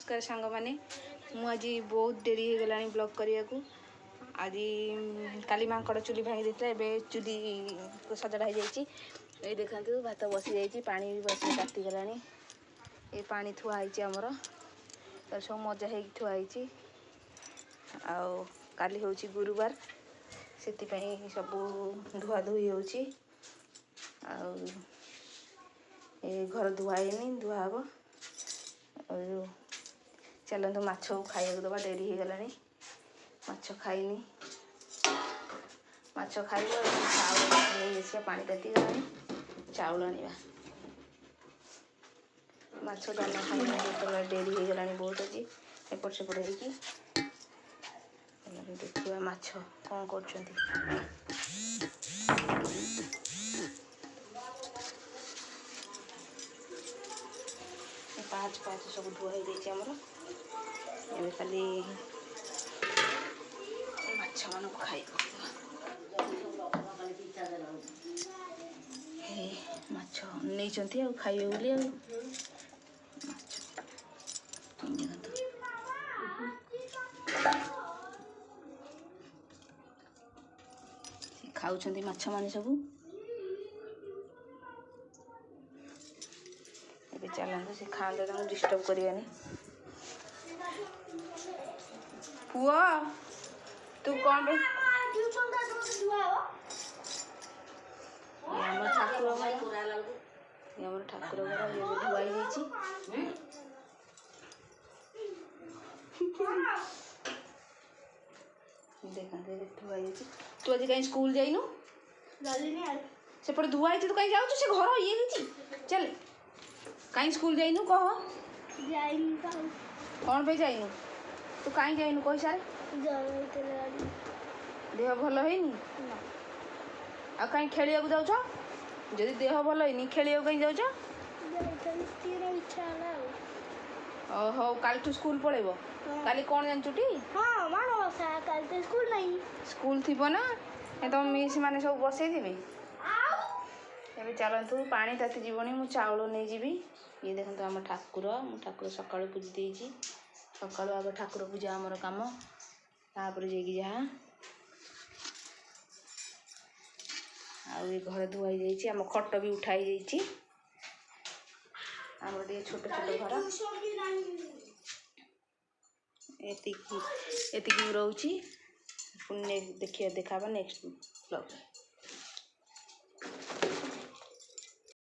नमस्कार सांग मैंने मुझे बहुत डेरी हो गला ब्लॉग करने को आज काली मांकड़ चुली भांगी देता है चुली सजड़ा हो जाए देखा भात बसी जाइए पा भी बस तातीगला ये पानी थुआई आमर तर सब मजा हो थुआई आली हूँ गुरुवार से सब धुआ धुई हो घर धुआईनी धुआ हम चलते माछ खाया दबा डेरी हो गला माछ खाइनी माछ खाइ चाउल पानी ताती गला चाउल आनिबा माछ दाना खाइना डेरी हो गला बहुत अच्छी एपट सेपट हो देखिए माछ कौन कर पाँच पाँच सब धुआ हो जाए आमर खाली माछ मान खाई माछ नहीं खाइबे बोली खाऊं माछ मान सब ए चलते से खाते डिस्टर्ब करवानी पुआ तू कौन ठाकुर ठाकुर घर ये धुआई देखा धुआई तू आज कहीं स्कूल जाइनु सेपटे धुआई तू कहीं जाऊ से घर ये चल कहीं स्कूल जाइनु कह कौन पे जाइनु तू कहीं जाइनु कही सारे देह भल है आ कहीं खेलिया जाऊ जदि देह भल है खेलिया कहीं जाऊ हो काल तू स्कूल पड़ेब काली कौन जानचुटी स्कूल थी ना तुम मिस मैंने सब बसई देवे ए चलतु पानी ताती जीवनी मु चाउल नहीं जीवी ये देखो आम ठाकुर ठाकुर सका पूजी देती सका आग ठाकुर पूजा आमर कम तापर जहाँ घर धुआई जाइए आम खट भी उठाई जाइए आम छोट छोट घर एति रोची पुण्य देखा नेक्स्ट ब्लॉग।